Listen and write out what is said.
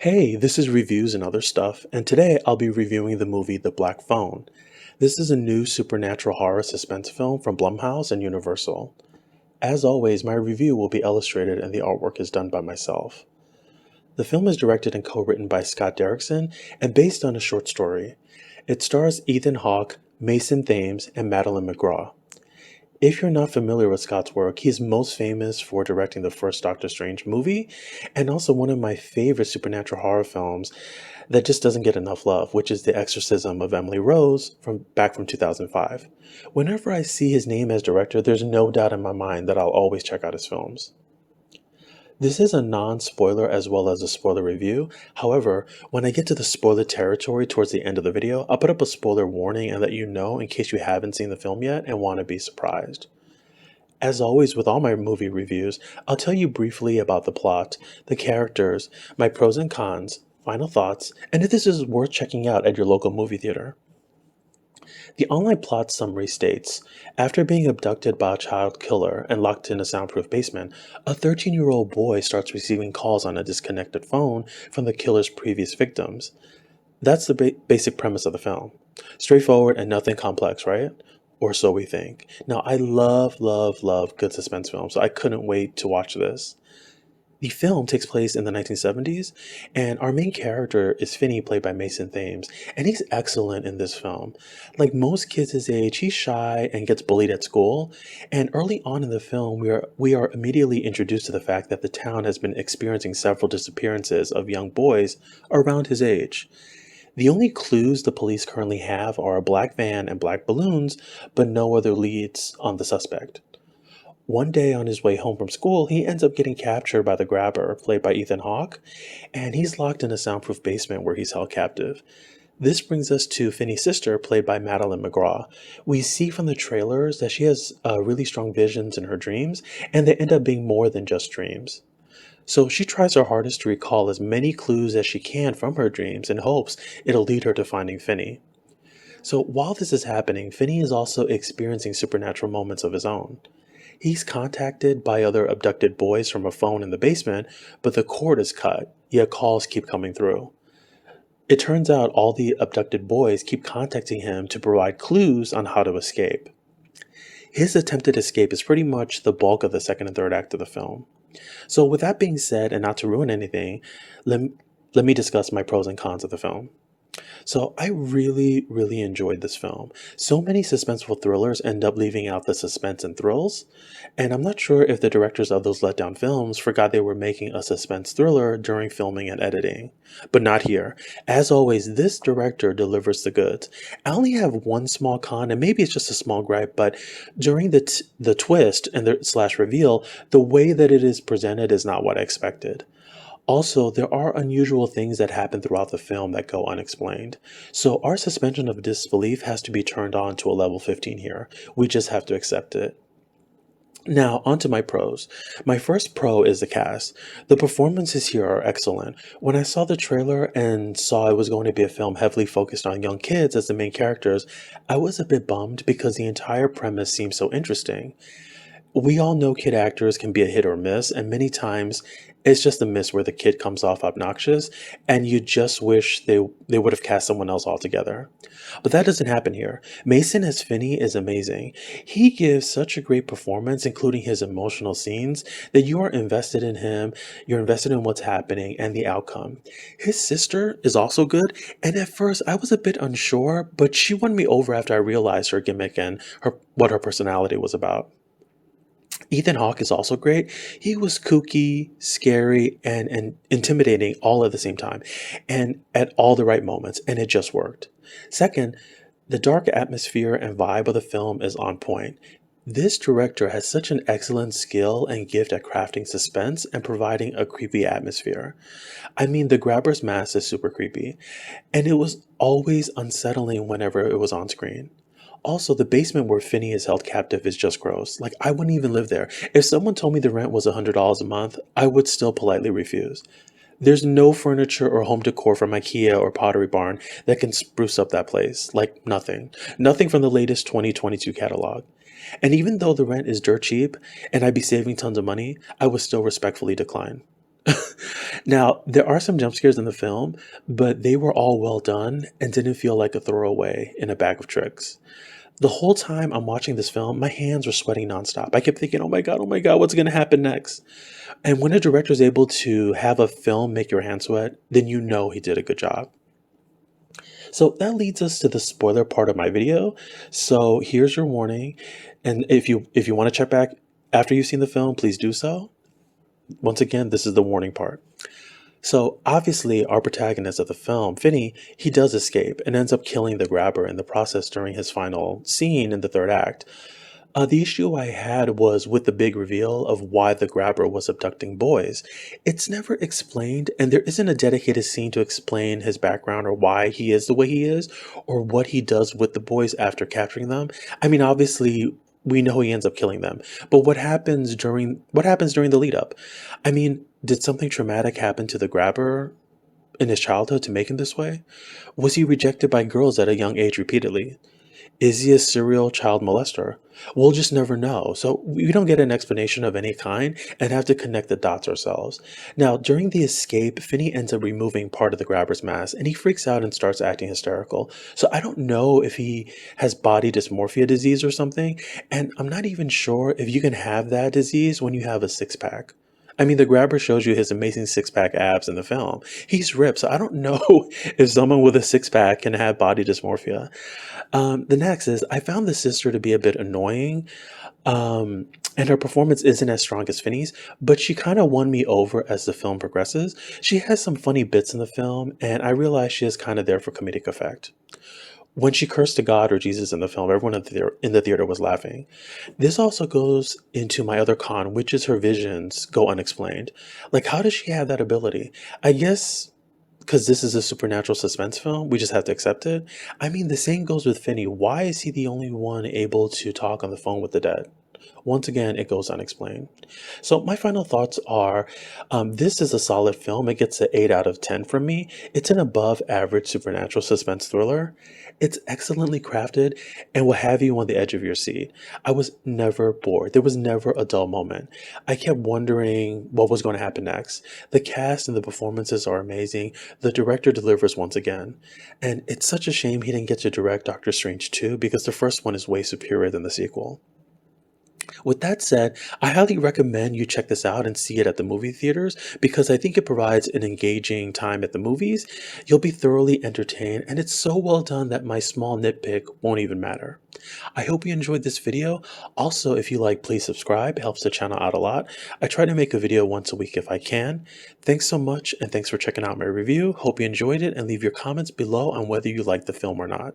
Hey, this is Reviews and Other Stuff, and today I'll be reviewing the movie The Black Phone. This is a new supernatural horror suspense film from Blumhouse and Universal. As always, my review will be illustrated and the artwork is done by myself. The film is directed and co-written by Scott Derrickson and based on a short story. It stars Ethan Hawke, Mason Thames, and Madeline McGraw. If you're not familiar with Scott's work, he's most famous for directing the first Doctor Strange movie and also one of my favorite supernatural horror films that just doesn't get enough love, which is The Exorcism of Emily Rose from 2005. Whenever I see his name as director, there's no doubt in my mind that I'll always check out his films. This is a non-spoiler as well as a spoiler review. However, when I get to the spoiler territory towards the end of the video, I'll put up a spoiler warning and let you know in case you haven't seen the film yet and want to be surprised. As always with all my movie reviews, I'll tell you briefly about the plot, the characters, my pros and cons, final thoughts, and if this is worth checking out at your local movie theater. The online plot summary states, after being abducted by a child killer and locked in a soundproof basement, a 13-year-old boy starts receiving calls on a disconnected phone from the killer's previous victims. That's the basic premise of the film. Straightforward and nothing complex, right? Or so we think. Now, I love good suspense films, so I couldn't wait to watch this. The film takes place in the 1970s, and our main character is Finney, played by Mason Thames, and he's excellent in this film. Like most kids his age, he's shy and gets bullied at school, and early on in the film, we are immediately introduced to the fact that the town has been experiencing several disappearances of young boys around his age. The only clues the police currently have are a black van and black balloons, but no other leads on the suspect. One day on his way home from school, he ends up getting captured by the grabber, played by Ethan Hawke, and he's locked in a soundproof basement where he's held captive. This brings us to Finney's sister, played by Madeline McGraw. We see from the trailers that she has really strong visions in her dreams, and they end up being more than just dreams. So she tries her hardest to recall as many clues as she can from her dreams in hopes it'll lead her to finding Finney. So while this is happening, Finney is also experiencing supernatural moments of his own. He's contacted by other abducted boys from a phone in the basement, but the cord is cut, yet calls keep coming through. It turns out all the abducted boys keep contacting him to provide clues on how to escape. His attempted escape is pretty much the bulk of the second and third act of the film. So with that being said, and not to ruin anything, let me discuss my pros and cons of the film. So I really enjoyed this film. So many suspenseful thrillers end up leaving out the suspense and thrills, and I'm not sure if the directors of those letdown films forgot they were making a suspense thriller during filming and editing. But not here. As always, this director delivers the goods. I only have one small con, and maybe it's just a small gripe, but during the twist and the slash reveal, the way that it is presented is not what I expected. Also, there are unusual things that happen throughout the film that go unexplained. So our suspension of disbelief has to be turned on to a level 15 here. We just have to accept it. Now, onto my pros. My first pro is the cast. The performances here are excellent. When I saw the trailer and saw it was going to be a film heavily focused on young kids as the main characters, I was a bit bummed because the entire premise seemed so interesting. We all know kid actors can be a hit or miss, and many times it's just a miss where the kid comes off obnoxious and you just wish they would have cast someone else altogether. But that doesn't happen here. Mason as Finney is amazing. He gives such a great performance, including his emotional scenes, that you are invested in him, you're invested in what's happening and the outcome. His sister is also good, and at first I was a bit unsure, but she won me over after I realized her gimmick and what her personality was about. Ethan Hawke is also great. He was kooky, scary, and intimidating all at the same time, and at all the right moments, and it just worked. Second, the dark atmosphere and vibe of the film is on point. This director has such an excellent skill and gift at crafting suspense and providing a creepy atmosphere. I mean, the grabber's mask is super creepy, and it was always unsettling whenever it was on screen. Also, the basement where Finney is held captive is just gross. Like, I wouldn't even live there. If someone told me the rent was $100 a month, I would still politely refuse. There's no furniture or home decor from IKEA or Pottery Barn that can spruce up that place. Like, nothing. Nothing from the latest 2022 catalog. And even though the rent is dirt cheap and I'd be saving tons of money, I would still respectfully decline. Now, there are some jump scares in the film, but they were all well done and didn't feel like a throwaway in a bag of tricks. The whole time I'm watching this film, my hands were sweating nonstop. I kept thinking, oh my God, what's going to happen next? And when a director is able to have a film make your hands sweat, then you know he did a good job. So that leads us to the spoiler part of my video. So here's your warning. And if you want to check back after you've seen the film, please do so. Once again, this is the warning part. So obviously our protagonist of the film, Finney, he does escape and ends up killing the grabber in the process during his final scene in the third act. The issue I had was with the big reveal of why the grabber was abducting boys. It's never explained, and there isn't a dedicated scene to explain his background or why he is the way he is, or what he does with the boys after capturing them. I mean, obviously, we know he ends up killing them, but what happens during the lead up? I mean, did something traumatic happen to the grabber in his childhood to make him this way? Was he rejected by girls at a young age repeatedly? Is he a serial child molester? We'll just never know. So we don't get an explanation of any kind and have to connect the dots ourselves. Now, during the escape, Finney ends up removing part of the grabber's mask and he freaks out and starts acting hysterical. So I don't know if he has body dysmorphia disease or something. And I'm not even sure if you can have that disease when you have a six pack. I mean, the grabber shows you his amazing six pack abs in the film. He's ripped, so I don't know if someone with a six pack can have body dysmorphia. The next is I found the sister to be a bit annoying, and her performance isn't as strong as Finney's, but she kind of won me over as the film progresses. She has some funny bits in the film, and I realize she is kind of there for comedic effect. When she cursed to God or Jesus in the film, everyone in the theater was laughing. This also goes into my other con, which is her visions go unexplained. Like, how does she have that ability? I guess because this is a supernatural suspense film, we just have to accept it. I mean, the same goes with Finney. Why is he the only one able to talk on the phone with the dead? Once again, it goes unexplained. So my final thoughts are, this is a solid film. It gets an 8 out of 10 from me. It's an above average supernatural suspense thriller. It's excellently crafted and will have you on the edge of your seat. I was never bored. There was never a dull moment. I kept wondering what was going to happen next. The cast and the performances are amazing. The director delivers once again. And it's such a shame he didn't get to direct Doctor Strange 2 because the first one is way superior than the sequel. With that said, I highly recommend you check this out and see it at the movie theaters because I think it provides an engaging time at the movies. You'll be thoroughly entertained, and it's so well done that my small nitpick won't even matter. I hope you enjoyed this video. Also, if you like, please subscribe. It helps the channel out a lot. I try to make a video once a week if I can. Thanks so much, and thanks for checking out my review. Hope you enjoyed it, and leave your comments below on whether you liked the film or not.